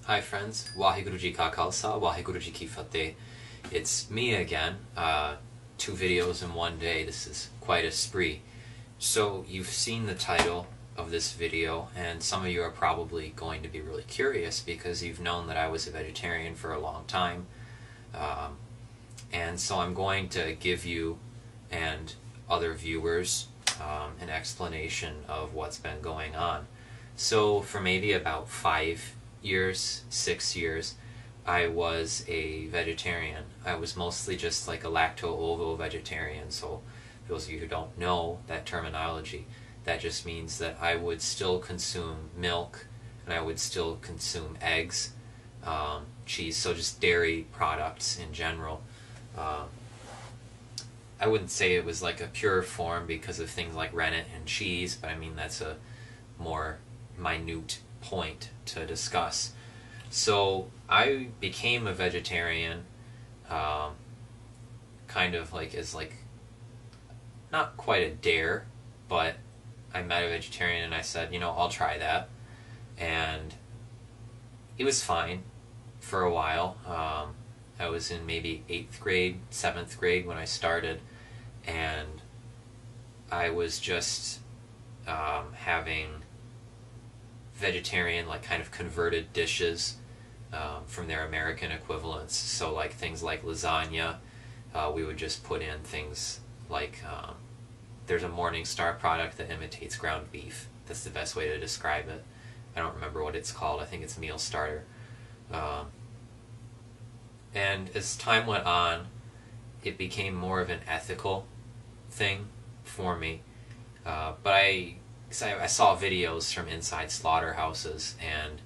Hi friends, Waheguru Ji Ka Khalsa, Waheguru Ji Ki Fateh. It's me again. 2 videos in one day. This is quite a spree. So you've seen the title of this video, and some of you are probably going to be really curious because you've known that I was a vegetarian for a long time. And so I'm going to give you and other viewers an explanation of what's been going on. So for maybe about 6 years, I was a vegetarian. I was mostly just like a lacto-ovo vegetarian, so for those of you who don't know that terminology, that just means that I would still consume milk, and I would still consume eggs, cheese, so just dairy products in general. I wouldn't say it was like a pure form because of things like rennet and cheese, but I mean that's a more minute point to discuss. So I became a vegetarian kind of like as like not quite a dare, but I met a vegetarian and I said, you know, I'll try that, and it was fine for a while. I was in maybe 8th grade, 7th grade when I started, and I was just having vegetarian, like kind of converted dishes from their American equivalents. So like things like lasagna, we would just put in things like, there's a Morningstar product that imitates ground beef. That's the best way to describe it. I don't remember what it's called. I think it's Meal Starter. And as time went on, it became more of an ethical thing for me. But I saw videos from inside slaughterhouses, and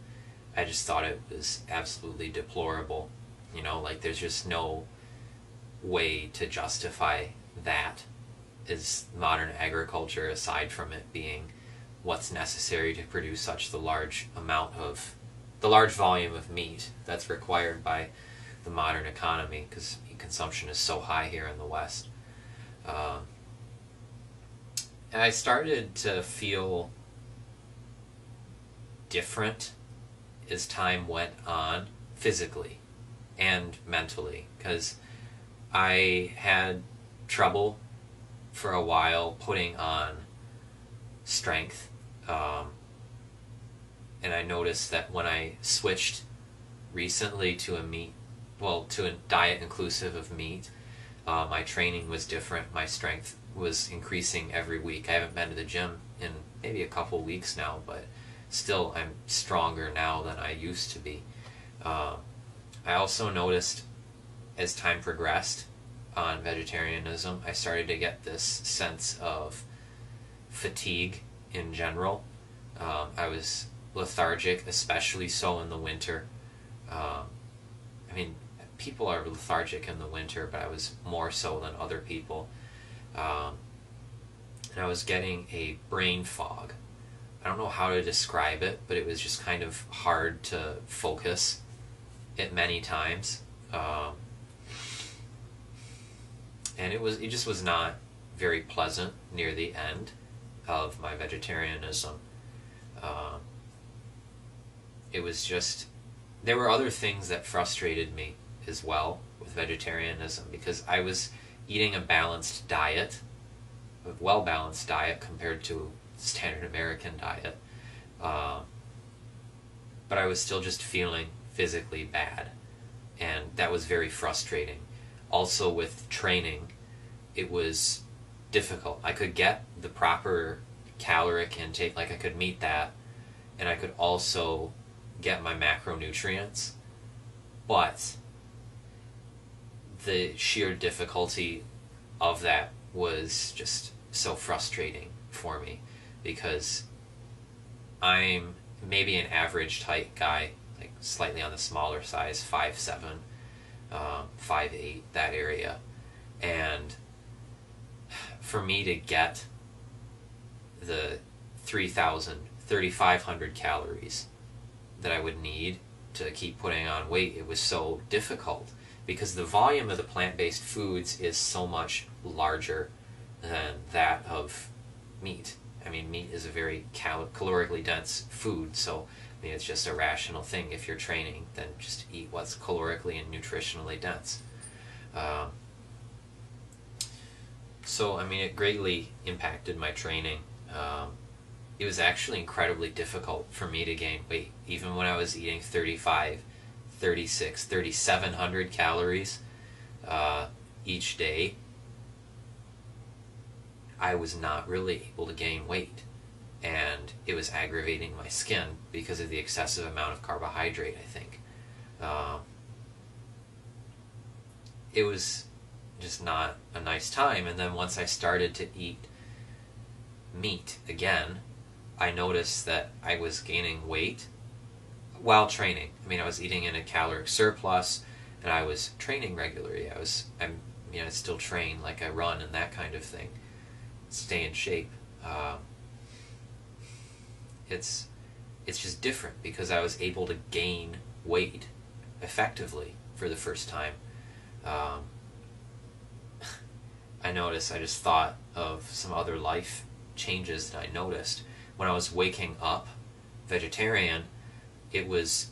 I just thought it was absolutely deplorable. You know, like there's just no way to justify that as modern agriculture, aside from it being what's necessary to produce such the large volume of meat that's required by the modern economy, because meat consumption is so high here in the West. And I started to feel different as time went on, physically and mentally, because I had trouble for a while putting on strength, and I noticed that when I switched recently to to a diet inclusive of meat, my training was different. My strength was increasing every week. I haven't been to the gym in maybe a couple weeks now, but still I'm stronger now than I used to be. I also noticed as time progressed on vegetarianism, I started to get this sense of fatigue in general. I was lethargic, especially so in the winter. I mean, people are lethargic in the winter, but I was more so than other people. And I was getting a brain fog. I don't know how to describe it, but it was just kind of hard to focus at many times. And it just was not very pleasant near the end of my vegetarianism. It was just, there were other things that frustrated me as well with vegetarianism, because I was eating a balanced diet, a well-balanced diet compared to standard American diet, but I was still just feeling physically bad, and that was very frustrating. Also with training, it was difficult. I could get the proper caloric intake, like I could meet that, and I could also get my macronutrients, but the sheer difficulty of that was just so frustrating for me, because I'm maybe an average height guy, like slightly on the smaller size, 5'7", 5'8", that area, and for me to get the 3,500 calories that I would need to keep putting on weight, it was so difficult, because the volume of the plant-based foods is so much larger than that of meat. I mean, meat is a very calorically dense food, so I mean, it's just a rational thing. If you're training, then just eat what's calorically and nutritionally dense. So, I mean, it greatly impacted my training. It was actually incredibly difficult for me to gain weight, even when I was eating 35, 36, 3,700 calories each day. I was not really able to gain weight, and it was aggravating my skin because of the excessive amount of carbohydrate, I think. It was just not a nice time. And then once I started to eat meat again, I noticed that I was gaining weight while training. I mean, I was eating in a caloric surplus, and I was training regularly. I still train, like I run and that kind of thing, stay in shape. It's just different because I was able to gain weight effectively for the first time. I just thought of some other life changes that I noticed. When I was waking up vegetarian, it was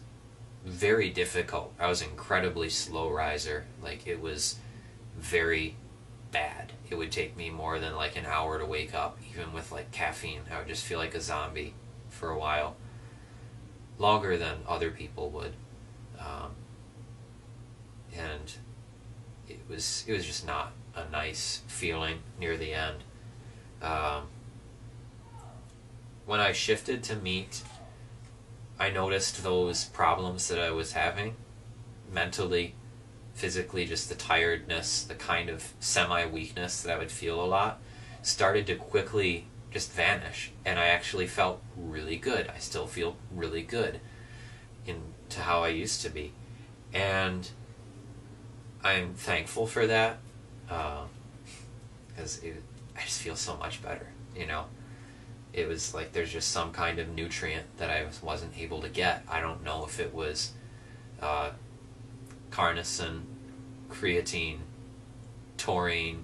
very difficult. I was an incredibly slow riser. Like, it was very bad. It would take me more than like an hour to wake up, even with like caffeine. I would just feel like a zombie for a while, longer than other people would. And it was just not a nice feeling near the end. When I shifted to meat, I noticed those problems that I was having mentally, physically, just the tiredness, the kind of semi-weakness that I would feel a lot, started to quickly just vanish, and I actually felt really good. I still feel really good to how I used to be, and I'm thankful for that, because I just feel so much better, It was like there's just some kind of nutrient that I wasn't able to get. I don't know if it was carnosine, creatine, taurine.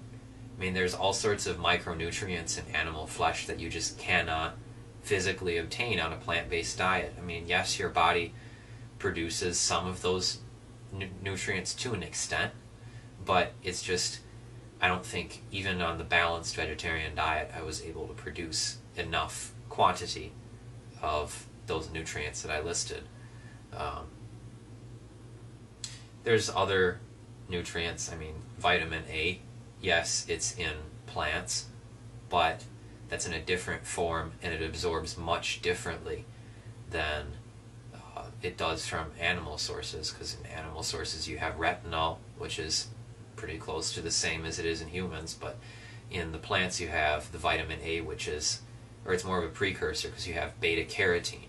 I mean, there's all sorts of micronutrients in animal flesh that you just cannot physically obtain on a plant-based diet. I mean, yes, your body produces some of those nutrients to an extent, but it's just, I don't think even on the balanced vegetarian diet I was able to produce enough quantity of those nutrients that I listed. There's other nutrients. I mean, vitamin A, yes, it's in plants, but that's in a different form, and it absorbs much differently than it does from animal sources, because in animal sources you have retinol, which is pretty close to the same as it is in humans, but in the plants you have the vitamin A, which is, or it's more of a precursor, because you have beta-carotene,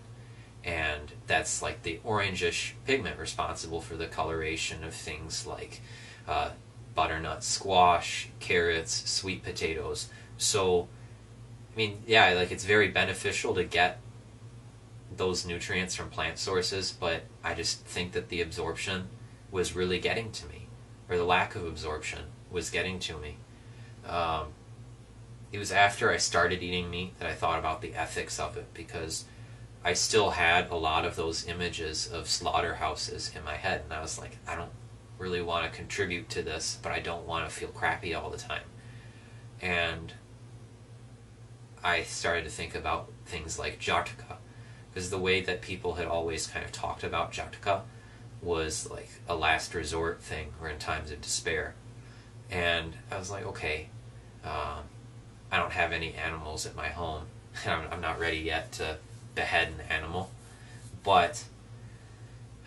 and that's like the orangish pigment responsible for the coloration of things like butternut squash, carrots, sweet potatoes. So, I mean, yeah, like, it's very beneficial to get those nutrients from plant sources, but I just think that the absorption was really getting to me, or the lack of absorption was getting to me. It was after I started eating meat that I thought about the ethics of it, because I still had a lot of those images of slaughterhouses in my head, and I was like, I don't really want to contribute to this, but I don't want to feel crappy all the time. And I started to think about things like Jhatka, because the way that people had always kind of talked about Jhatka was like a last resort thing, or in times of despair. And I was like, okay, I don't have any animals at my home, and I'm not ready yet to behead an animal, but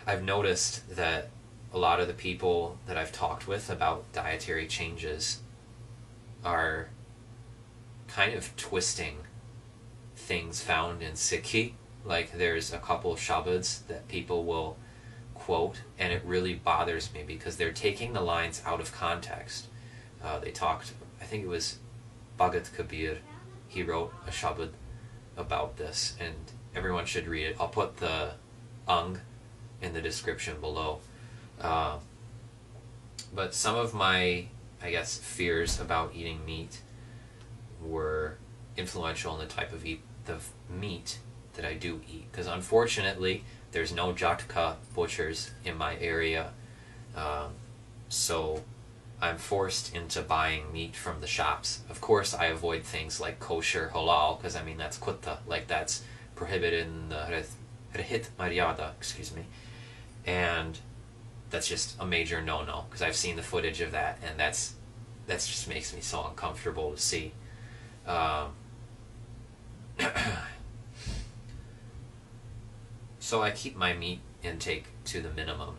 I've noticed that a lot of the people that I've talked with about dietary changes are kind of twisting things found in Sikhi. Like, there's a couple of shabads that people will quote, and it really bothers me because they're taking the lines out of context. They talked, I think it was Bhagat Kabir, he wrote a shabad about this, and everyone should read it. I'll put the ang in the description below. But some of my, I guess, fears about eating meat were influential in the type of meat that I do eat. Because unfortunately, there's no Jhatka butchers in my area, so I'm forced into buying meat from the shops. Of course, I avoid things like kosher, halal, because I mean that's kutta, like that's prohibited in the Maryada, excuse me, and that's just a major no-no, because I've seen the footage of that, and that's just makes me so uncomfortable to see. So I keep my meat intake to the minimum,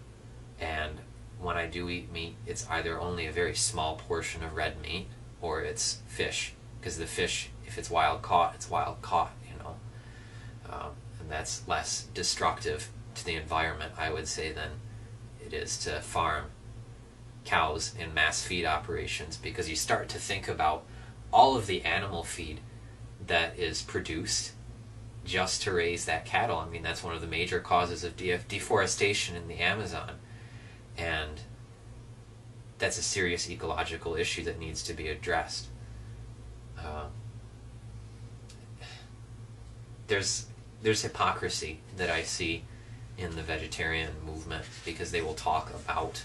and when I do eat meat, it's either only a very small portion of red meat, or it's fish, because the fish, if it's wild caught, it's wild caught, you know, and that's less destructive to the environment, I would say, than it is to farm cows in mass feed operations, because you start to think about all of the animal feed that is produced just to raise that cattle. I mean, that's one of the major causes of deforestation in the Amazon, and that's a serious ecological issue that needs to be addressed. There's hypocrisy that I see in the vegetarian movement, because they will talk about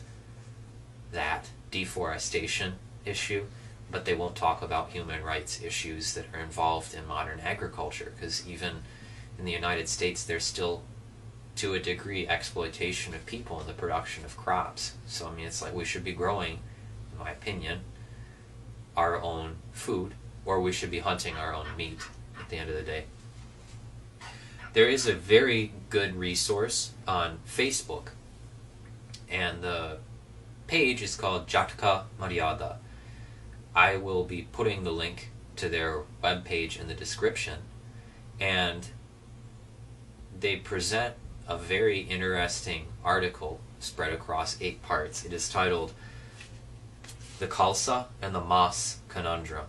that deforestation issue, but they won't talk about human rights issues that are involved in modern agriculture, because even in the United States there's still, to a degree, exploitation of people in the production of crops. So I mean, it's like we should be growing, in my opinion, our own food, or we should be hunting our own meat at the end of the day. There is a very good resource on Facebook, and the page is called Jhatka Maryada. I will be putting the link to their webpage in the description, and they present a very interesting article spread across 8 parts. It is titled The Khalsa and the Mas Conundrum,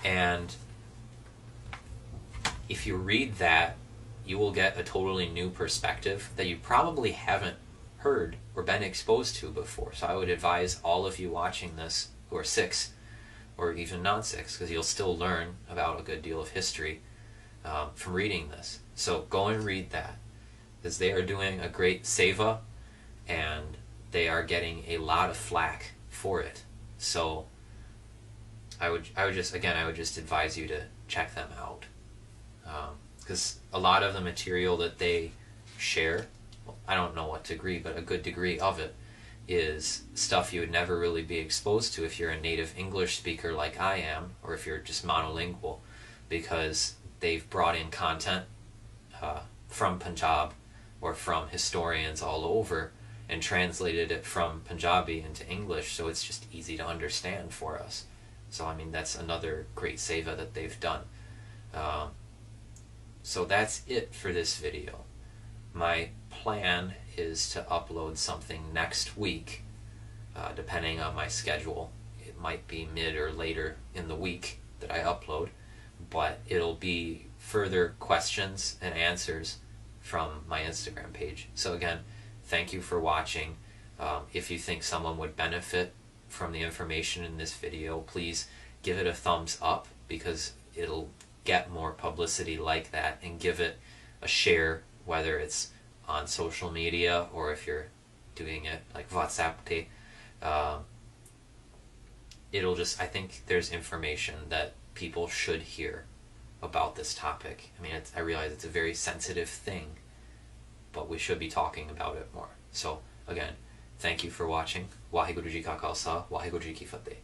and if you read that, you will get a totally new perspective that you probably haven't heard or been exposed to before. So I would advise all of you watching this who are Sikhs, or even non-Sikhs, because you'll still learn about a good deal of history from reading this. So go and read that, because they are doing a great seva, and they are getting a lot of flack for it. So I would just advise you to check them out, because a lot of the material that they share, well, I don't know what degree, but a good degree of it is stuff you would never really be exposed to if you're a native English speaker like I am, or if you're just monolingual, because they've brought in content from Punjab or from historians all over and translated it from Punjabi into English, so it's just easy to understand for us. So I mean, that's another great seva that they've done. So that's it for this video. My plan is to upload something next week, depending on my schedule. It might be mid or later in the week that I upload, but it'll be further questions and answers from my Instagram page. So again, thank you for watching. If you think someone would benefit from the information in this video, please give it a thumbs up, because it'll get more publicity like that, and give it a share, whether it's on social media or if you're doing it like WhatsApp. It'll just, I think there's information that people should hear about this topic. I mean, I realize it's a very sensitive thing, but we should be talking about it more. So again, thank you for watching. Waheguru Ji Ka Khalsa, Waheguru Ji Ki Fateh.